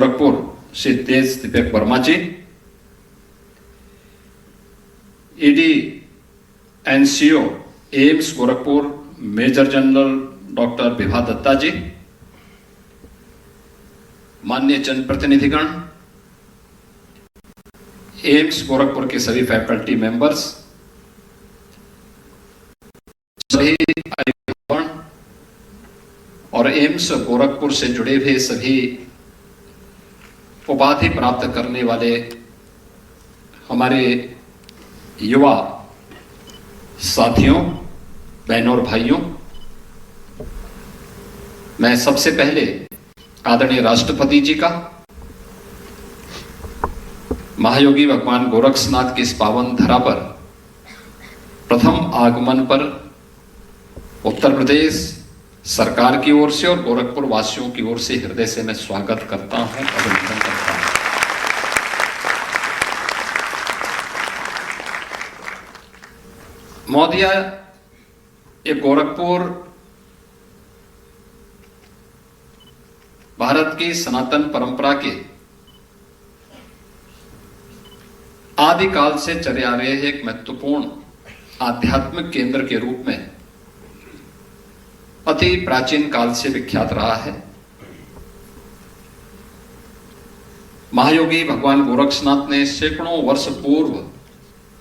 Gorakhpur Shri Tej Deepak Verma ji, ED and CEO AIIMS Gorakhpur major general doctor Vibha Dutta ji, माननीय जनप्रतिनिधिगण, AIIMS Gorakhpur के सभी फैकल्टी मेंबर्स, सभी आयुगण और एम्स गोरखपुर से जुड़े हुए सभी उपाधि प्राप्त करने वाले हमारे युवा साथियों, बहनों और भाइयों, मैं सबसे पहले आदरणीय राष्ट्रपति जी का, महायोगी भगवान गोरक्षनाथ की इस पावन धरा पर प्रथम आगमन पर उत्तर प्रदेश सरकार की ओर से और गोरखपुर वासियों की ओर से हृदय से मैं स्वागत करता हूं, अभिनंदन करता हूं। महोदय, ये गोरखपुर भारत की सनातन परंपरा के आदिकाल से चले आ रहे एक महत्वपूर्ण आध्यात्मिक केंद्र के रूप में अति प्राचीन काल से विख्यात रहा है। महायोगी भगवान गोरक्षनाथ ने सैकड़ों वर्ष पूर्व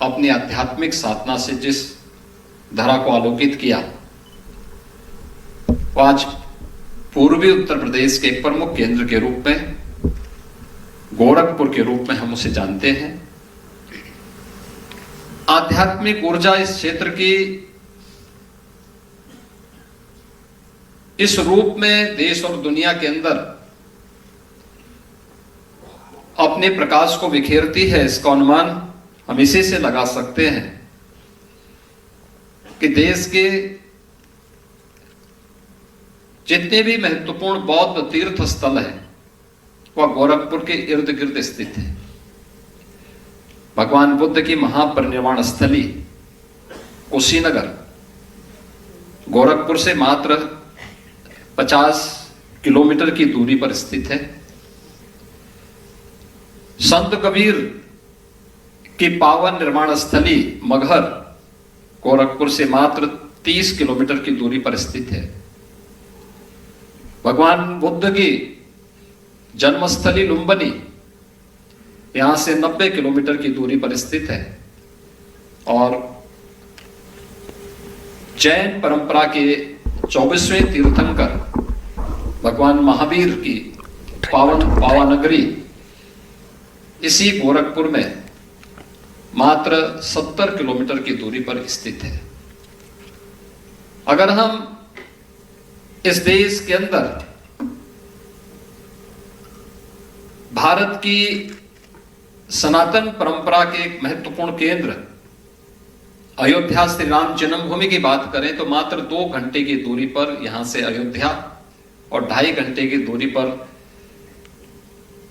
अपनी आध्यात्मिक साधना से जिस धरा को आलोकित किया, वो आज पूर्वी उत्तर प्रदेश के एक प्रमुख केंद्र के रूप में, गोरखपुर के रूप में हम उसे जानते हैं। आध्यात्मिक ऊर्जा इस क्षेत्र की इस रूप में देश और दुनिया के अंदर अपने प्रकाश को बिखेरती है, इसका अनुमान हम इसी से लगा सकते हैं कि देश के जितने भी महत्वपूर्ण बौद्ध तीर्थ स्थल हैं वह गोरखपुर के इर्द गिर्द स्थित है। भगवान बुद्ध की महापरिनिर्वाण स्थली कुशीनगर गोरखपुर से मात्र 50 किलोमीटर की दूरी पर स्थित है। संत कबीर की पावन निर्माण स्थली मगहर गोरखपुर से मात्र 30 किलोमीटर की दूरी पर स्थित है। भगवान बुद्ध की जन्मस्थली लुम्बिनी यहां से 90 किलोमीटर की दूरी पर स्थित है और जैन परंपरा के 24वें तीर्थंकर भगवान महावीर की पावानगरी इसी गोरखपुर में मात्र 70 किलोमीटर की दूरी पर स्थित है। अगर हम इस देश के अंदर भारत की सनातन परंपरा के एक महत्वपूर्ण केंद्र अयोध्या श्री राम जन्मभूमि की बात करें तो मात्र 2 घंटे की दूरी पर यहां से अयोध्या और 2.5 घंटे की दूरी पर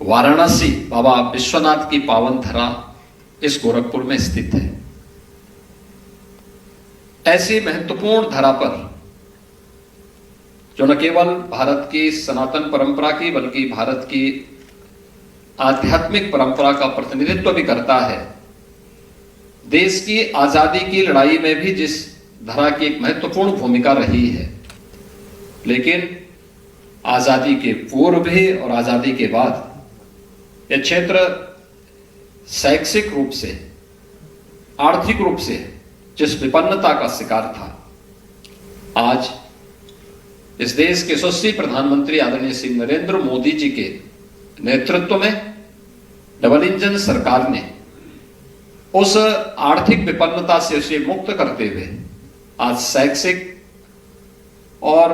वाराणसी बाबा विश्वनाथ की पावन धरा इस गोरखपुर में स्थित है। ऐसी महत्वपूर्ण धरा पर जो न केवल भारत की सनातन परंपरा की बल्कि भारत की आध्यात्मिक परंपरा का प्रतिनिधित्व भी करता है, देश की आजादी की लड़ाई में भी जिस धरा की एक महत्वपूर्ण भूमिका रही है, लेकिन आजादी के पूर्व भी और आजादी के बाद यह क्षेत्र शैक्षिक रूप से, आर्थिक रूप से जिस विपन्नता का शिकार था, आज इस देश के यशस्वी प्रधानमंत्री आदरणीय श्री नरेंद्र मोदी जी के नेतृत्व में डबल इंजन सरकार ने उस आर्थिक विपन्नता से उसे मुक्त करते हुए आज शैक्षिक और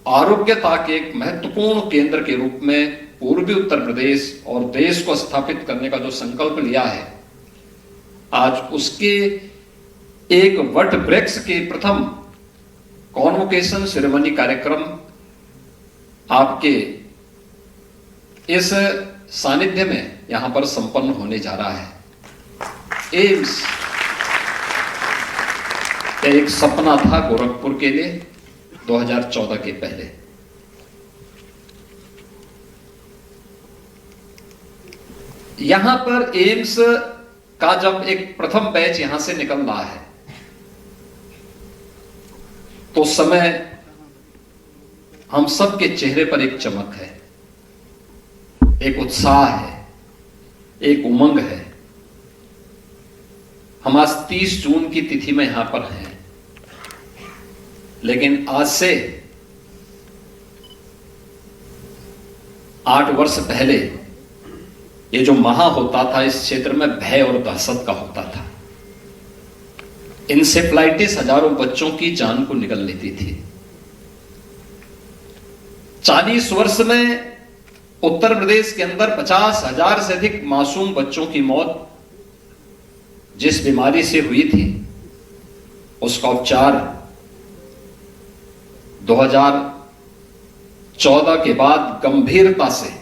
आरोग्यता के एक महत्वपूर्ण केंद्र के रूप में पूर्वी उत्तर प्रदेश और देश को स्थापित करने का जो संकल्प लिया है, आज उसके एक वट वृक्ष के प्रथम कॉन्वोकेशन सेरेमनी कार्यक्रम आपके इस सानिध्य में यहां पर संपन्न होने जा रहा है। एम्स एक सपना था गोरखपुर के लिए 2014 के पहले। यहां पर एम्स का जब एक प्रथम बैच यहां से निकल रहा है तो उस समय हम सबके चेहरे पर एक चमक है, एक उत्साह है, एक उमंग है। हम आज 30 जून की तिथि में यहां पर हैं, लेकिन आज से 8 वर्ष पहले ये जो महा होता था इस क्षेत्र में भय और दहशत का होता था। इंसेफ्लाइटिस हजारों बच्चों की जान को निगल लेती थी। 40 वर्ष में उत्तर प्रदेश के अंदर 50,000 से अधिक मासूम बच्चों की मौत जिस बीमारी से हुई थी उसका उपचार 2014 के बाद गंभीरता से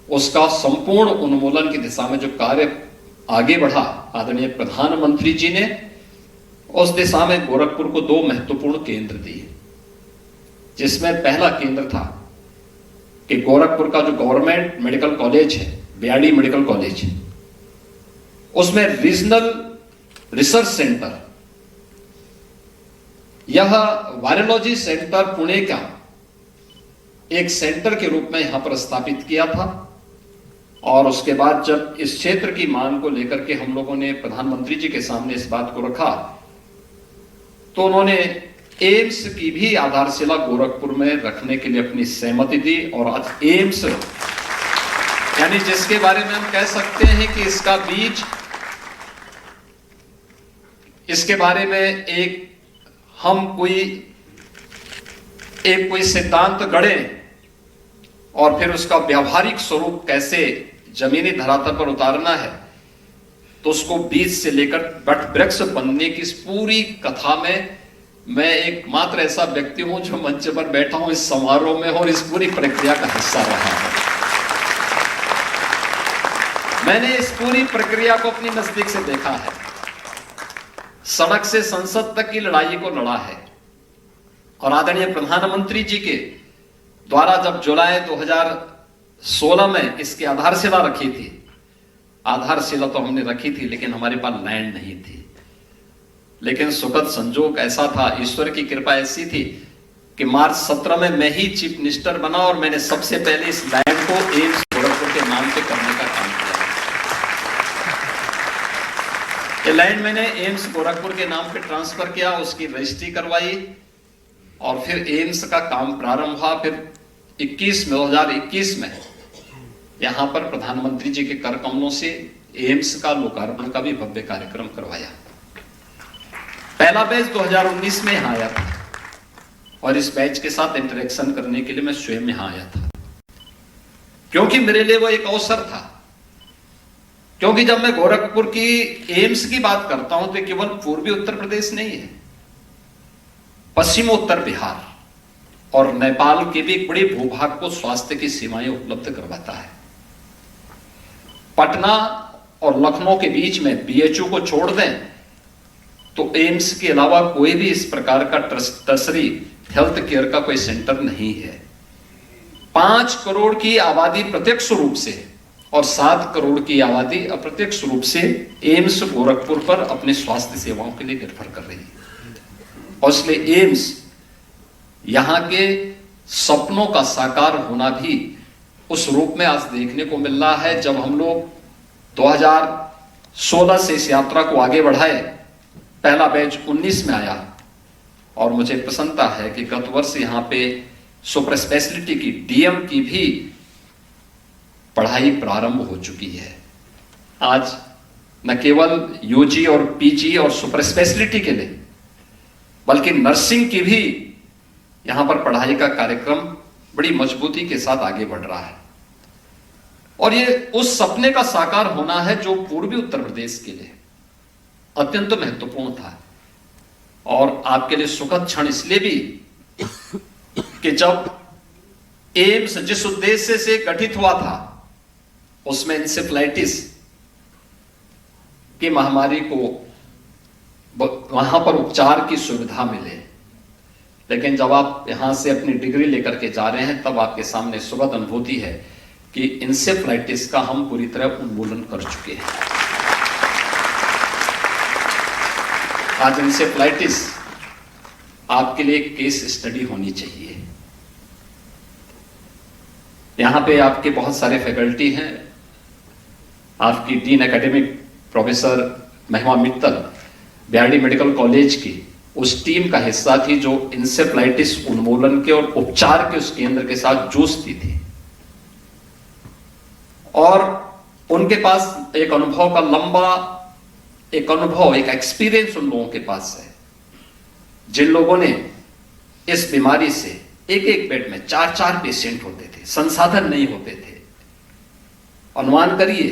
उसका संपूर्ण उन्मूलन की दिशा में जो कार्य आगे बढ़ा, आदरणीय प्रधानमंत्री जी ने उस दिशा में गोरखपुर को 2 महत्वपूर्ण केंद्र दिए, जिसमें पहला केंद्र था कि गोरखपुर का जो गवर्नमेंट मेडिकल कॉलेज है, बीआरडी मेडिकल कॉलेज, उसमें रीजनल रिसर्च सेंटर, यह वायरोलॉजी सेंटर पुणे का एक सेंटर के रूप में यहां पर स्थापित किया था। और उसके बाद जब इस क्षेत्र की मांग को लेकर के हम लोगों ने प्रधानमंत्री जी के सामने इस बात को रखा तो उन्होंने एम्स की भी आधारशिला गोरखपुर में रखने के लिए अपनी सहमति दी। और आज एम्स यानी जिसके बारे में हम कह सकते हैं कि इसका बीज, इसके बारे में एक कोई सिद्धांत गढ़े और फिर उसका व्यवहारिक स्वरूप कैसे जमीनी धरातल पर उतारना है, तो उसको बीज से लेकर वट वृक्ष बनने की इस पूरी कथा में मैं एकमात्र ऐसा व्यक्ति हूं जो मंच पर बैठा हूं इस समारोह में और इस पूरी प्रक्रिया का हिस्सा रहा हूं। मैंने इस पूरी प्रक्रिया को अपनी नजदीक से देखा है, सड़क से संसद तक की लड़ाई को लड़ा है। और आदरणीय प्रधानमंत्री जी के द्वारा जब जुलाई 2016 में इसकी आधारशिला रखी थी, आधारशिला तो हमने रखी थी लेकिन हमारे पास लैंड नहीं थी। लेकिन सुखद संजोग ऐसा था, ईश्वर की कृपा ऐसी थी कि मार्च 17 में मैं ही चीफ मिनिस्टर बना और मैंने सबसे पहले इस लैंड को एम्स गोरखपुर के नाम पे करने का काम किया। ये लैंड मैंने एम्स गोरखपुर के नाम पे ट्रांसफर किया, उसकी रजिस्ट्री करवाई और फिर एम्स का काम प्रारंभ हुआ। फिर 2021 में यहां पर प्रधानमंत्री जी के कर कमलों से एम्स का लोकार्पण का भी भव्य कार्यक्रम करवाया। पहला बैच 2019 में यहां आया था और इस बैच के साथ इंटरेक्शन करने के लिए मैं स्वयं यहां आया था, क्योंकि मेरे लिए वो एक अवसर था। क्योंकि जब मैं गोरखपुर की एम्स की बात करता हूं तो केवल पूर्वी उत्तर प्रदेश नहीं है, पश्चिम उत्तर बिहार और नेपाल के भी एक बड़े भूभाग को स्वास्थ्य की सेवाएं उपलब्ध करवाता है। पटना और लखनऊ के बीच में बीएचयू को छोड़ दें तो एम्स के अलावा कोई भी इस प्रकार का टर्सरी हेल्थ केयर का कोई सेंटर नहीं है। 5 करोड़ की आबादी प्रत्यक्ष रूप से और 7 करोड़ की आबादी अप्रत्यक्ष रूप से एम्स गोरखपुर पर अपने स्वास्थ्य सेवाओं के लिए निर्भर कर रही है। और इसलिए एम्स यहां के सपनों का साकार होना भी उस रूप में आज देखने को मिल रहा है। जब हम लोग 2016 से इस यात्रा को आगे बढ़ाए, पहला बैच 19 में आया और मुझे प्रसन्नता है कि गत वर्ष यहां पे सुपर स्पेशलिटी की डीएम की भी पढ़ाई प्रारंभ हो चुकी है। आज न केवल यूजी और पीजी और सुपर स्पेशलिटी के लिए बल्कि नर्सिंग की भी यहां पर पढ़ाई का कार्यक्रम बड़ी मजबूती के साथ आगे बढ़ रहा है। और ये उस सपने का साकार होना है जो पूर्वी उत्तर प्रदेश के लिए अत्यंत महत्वपूर्ण था। और आपके लिए सुखद क्षण इसलिए भी कि जब एम्स जिस उद्देश्य से गठित हुआ था उसमें इंसेफ्लाइटिस की महामारी को वहां पर उपचार की सुविधा मिले, लेकिन जब आप यहां से अपनी डिग्री लेकर के जा रहे हैं तब आपके सामने सुखद अनुभूति है कि इंसेफ्लाइटिस का हम पूरी तरह उन्मूलन कर चुके हैं। आज इंसेफ्लाइटिस आपके लिए एक केस स्टडी होनी चाहिए। यहां पे आपके बहुत सारे फैकल्टी हैं। आपकी डीन एकेडमिक प्रोफेसर महिमा मित्तल बीआरडी मेडिकल कॉलेज की उस टीम का हिस्सा थी जो इंसेफ्लाइटिस उन्मूलन के और उपचार के उस केंद्र के साथ जूझती थी, और उनके पास एक अनुभव का लंबा एक एक्सपीरियंस उन लोगों के पास है, जिन लोगों ने इस बीमारी से एक बेड में 4-4 पेशेंट होते थे, संसाधन नहीं होते थे। अनुमान करिए,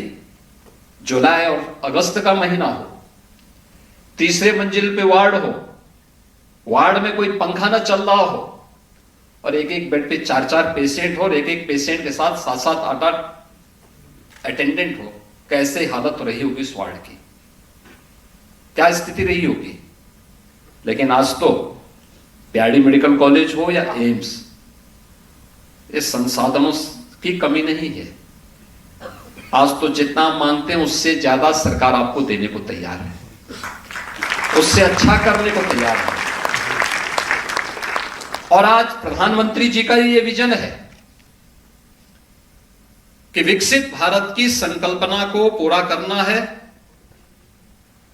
जुलाई और अगस्त का महीना हो, तीसरे मंजिल पे वार्ड हो, वार्ड में कोई पंखा ना चल रहा हो, और एक बेड पे 4-4 पेशेंट हो, और एक पेशेंट के साथ 7-7, 8-8 अटेंडेंट हो। कैसे हालत रही होगी इस वार्ड की, क्या स्थिति रही होगी। लेकिन आज तो बीआरडी मेडिकल कॉलेज हो या एम्स, इस संसाधनों की कमी नहीं है। आज तो जितना आप मांगते हैं उससे ज्यादा सरकार आपको देने को तैयार है, उससे अच्छा करने को तैयार है। और आज प्रधानमंत्री जी का ये विजन है कि विकसित भारत की संकल्पना को पूरा करना है,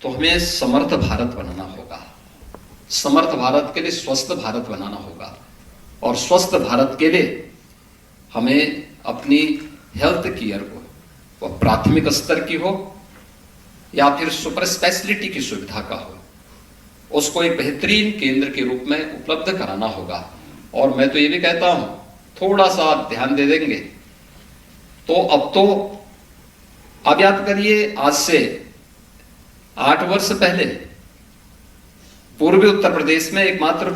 तो हमें समर्थ भारत बनाना होगा। समर्थ भारत के लिए स्वस्थ भारत बनाना होगा, और स्वस्थ भारत के लिए हमें अपनी हेल्थ केयर को, वो प्राथमिक स्तर की हो या फिर सुपर स्पेशलिटी की सुविधा का हो, उसको एक बेहतरीन केंद्र के रूप में उपलब्ध कराना होगा। और मैं तो ये भी कहता हूं, थोड़ा सा आप ध्यान दे देंगे तो अब याद करिए, आज से 8 वर्ष पहले पूर्वी उत्तर प्रदेश में एकमात्र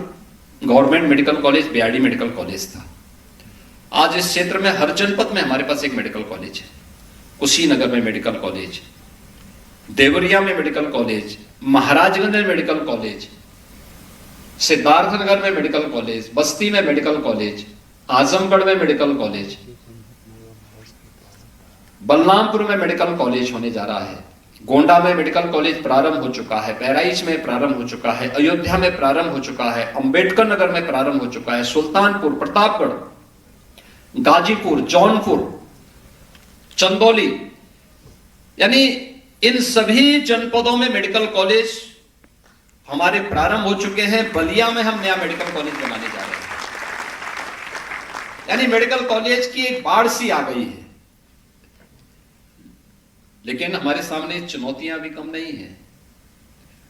government medical college BRD medical college था। आज इस क्षेत्र में हर जनपद में हमारे पास एक मेडिकल कॉलेज है। कुशीनगर में मेडिकल कॉलेज, देवरिया में मेडिकल कॉलेज, महाराजगंज में मेडिकल कॉलेज, सिद्धार्थनगर में मेडिकल कॉलेज, बस्ती में मेडिकल कॉलेज, आजमगढ़ में मेडिकल कॉलेज, बलरामपुर में मेडिकल कॉलेज होने जा रहा है, गोंडा में मेडिकल कॉलेज प्रारंभ हो चुका है, बहराइच में प्रारंभ हो चुका है, अयोध्या में प्रारंभ हो चुका है, अंबेडकर नगर में प्रारंभ हो चुका है, सुल्तानपुर, प्रतापगढ़, गाजीपुर, जौनपुर, चंदौली, यानी इन सभी जनपदों में मेडिकल कॉलेज हमारे प्रारंभ हो चुके हैं। बलिया में हम नया मेडिकल कॉलेज बनाने जा रहे हैं। यानी मेडिकल कॉलेज की एक बाढ़ सी आ गई है। लेकिन हमारे सामने चुनौतियां भी कम नहीं है।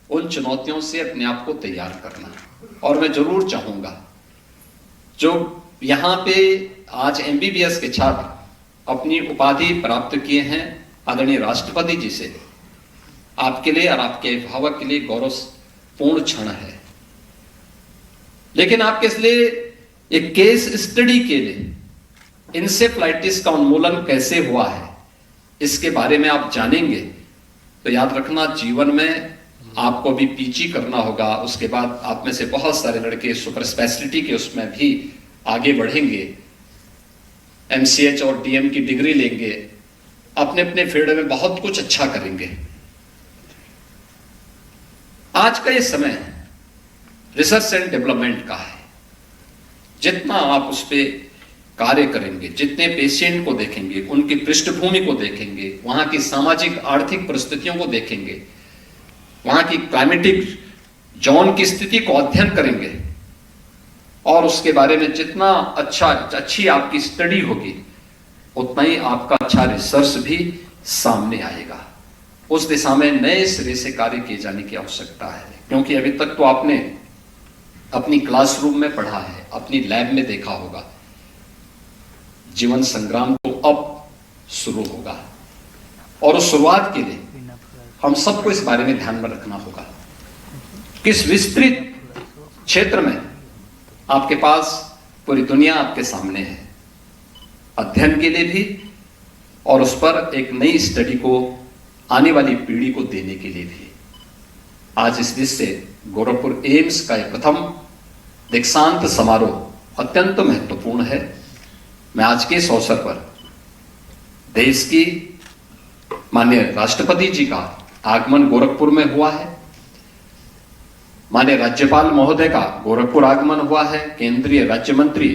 उन चुनौतियों से अपने आप को तैयार करना। और मैं जरूर चाहूंगा, जो यहां पे आज एमबीबीएस के छात्र अपनी उपाधि प्राप्त किए हैं, आदरणीय राष्ट्रपति जी से, आपके लिए और आपके अभिभावक के लिए गौरवपूर्ण क्षण है। लेकिन आपके इसलिए एक केस स्टडी के लिए इंसेफ्लाइटिस का उन्मूलन कैसे हुआ है, इसके बारे में आप जानेंगे तो याद रखना, जीवन में आपको भी पीजी करना होगा। उसके बाद आप में से बहुत सारे लड़के सुपर स्पेशलिटी के उसमें भी आगे बढ़ेंगे, एमसीएच और डीएम की डिग्री लेंगे, अपने अपने फील्ड में बहुत कुछ अच्छा करेंगे। आज का ये समय रिसर्च एंड डेवलपमेंट का है। जितना आप उस पर कार्य करेंगे, जितने पेशेंट को देखेंगे, उनकी पृष्ठभूमि को देखेंगे, वहां की सामाजिक आर्थिक परिस्थितियों को देखेंगे, वहां की क्लाइमेटिक जोन की स्थिति को अध्ययन करेंगे, और उसके बारे में जितना अच्छी आपकी स्टडी होगी, उतना ही आपका अच्छा रिसर्च भी सामने आएगा। उस दिशा में नए सिरे से कार्य किए जाने की आवश्यकता है। क्योंकि अभी तक तो आपने अपनी क्लासरूम में पढ़ा है, अपनी लैब में देखा होगा। जीवन संग्राम तो अब शुरू होगा, और उस शुरुआत के लिए हम सबको इस बारे में ध्यान में रखना होगा। किस विस्तृत क्षेत्र में आपके पास पूरी दुनिया आपके सामने है, अध्ययन के लिए भी, और उस पर एक नई स्टडी को आने वाली पीढ़ी को देने के लिए भी। आज इस दृष्टि से गोरखपुर एम्स का एक प्रथम दीक्षांत समारोह अत्यंत महत्वपूर्ण है। मैं आज के इस अवसर पर देश की माननीय राष्ट्रपति जी का आगमन गोरखपुर में हुआ है, माननीय राज्यपाल महोदय का गोरखपुर आगमन हुआ है, केंद्रीय राज्य मंत्री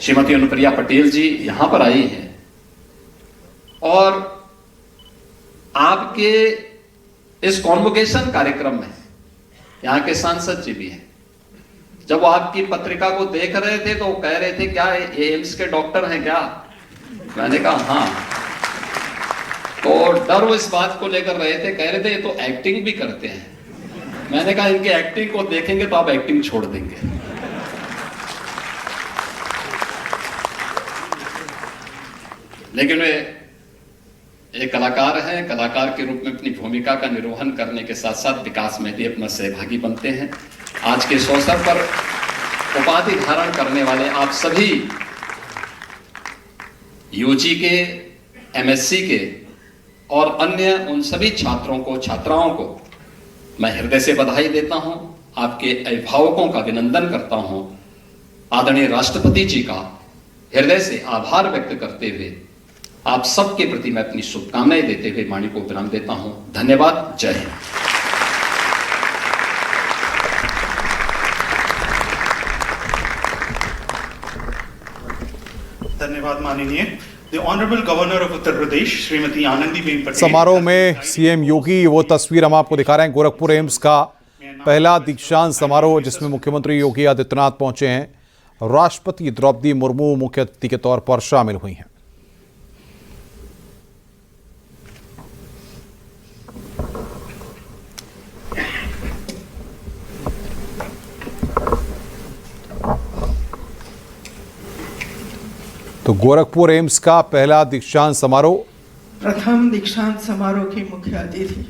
श्रीमती अनुप्रिया पटेल जी यहां पर आई हैं और आपके इस कॉन्वोकेशन कार्यक्रम में यहां के सांसद जी भी हैं। जब वो आपकी पत्रिका को देख रहे थे तो वो कह रहे थे क्या ये एम्स के डॉक्टर हैं क्या? मैंने कहा हाँ। तो डर वो इस बात को लेकर रहे थे, कह रहे थे ये तो एक्टिंग भी करते हैं। मैंने कहा इनकी एक्टिंग को देखेंगे तो आप एक्टिंग छोड़ देंगे। लेकिन वे एक कलाकार हैं, कलाकार के रूप में अपनी भूमिका का निर्वहन करने के साथ साथ विकास में भी अपना सहभागी बनते हैं। आज के इस अवसर पर उपाधि धारण करने वाले आप सभी यूजी के, एमएससी के और अन्य उन सभी छात्रों को, छात्राओं को मैं हृदय से बधाई देता हूं, आपके अभिभावकों का अभिनंदन करता हूं, आदरणीय राष्ट्रपति जी का हृदय से आभार व्यक्त करते हुए आप सबके प्रति मैं अपनी शुभकामनाएं देते हुए वाणी को विराम देता हूं। धन्यवाद। जय हिंद। धन्यवाद माननीय। The honourable governor of Uttar Pradesh Shrimati Anandiben Patel. समारोह में सीएम योगी, वो तस्वीर हम आपको दिखा रहे हैं, गोरखपुर एम्स का पहला दीक्षांत समारोह जिसमें मुख्यमंत्री योगी आदित्यनाथ पहुंचे हैं। राष्ट्रपति द्रौपदी मुर्मू मुख्य अतिथि के तौर पर शामिल हुई हैं। तो गोरखपुर एम्स का पहला दीक्षांत समारोह, प्रथम दीक्षांत समारोह की मुख्य अतिथि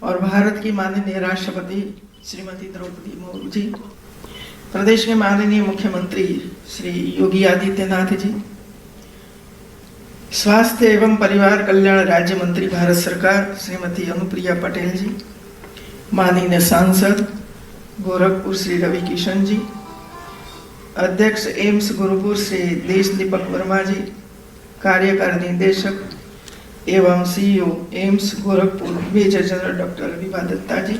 और भारत की माननीय राष्ट्रपति श्रीमती द्रौपदी मुर्मू जी, प्रदेश के माननीय मुख्यमंत्री श्री योगी आदित्यनाथ जी, स्वास्थ्य एवं परिवार कल्याण राज्य मंत्री भारत सरकार श्रीमती अनुप्रिया पटेल जी, माननीय सांसद गोरखपुर श्री रवि किशन जी, अध्यक्ष एम्स गोरखपुर श्री देश दीपक वर्मा जी, कार्यकारी निदेशक एवं CEO AIIMS Gorakhpur major general doctor Vibha Dutta ji,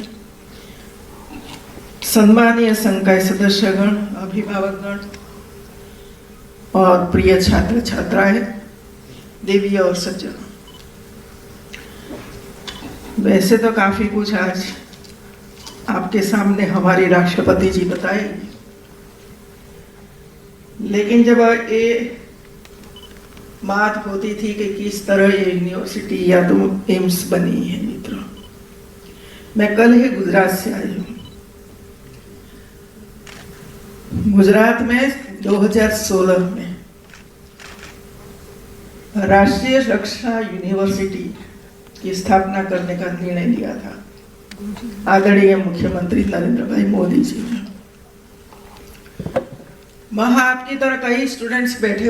सम्मानीय संकाय सदस्यगण, अभिभावकगण और प्रिय छात्र छात्राएं, देवी और सज्जन। वैसे तो काफी कुछ आज आपके सामने हमारी राष्ट्रपति जी बताएंगे, लेकिन जब ये बात होती थी कि किस तरह ये यूनिवर्सिटी या तो एम्स बनी है मित्रों, मैं कल ही गुजरात से आई हूँ। गुजरात में 2016 में राष्ट्रीय रक्षा यूनिवर्सिटी की स्थापना करने का निर्णय लिया था आदरणीय मुख्यमंत्री नरेंद्र भाई मोदी जी ने। वहां आपकी तरह कई स्टूडेंट्स बैठे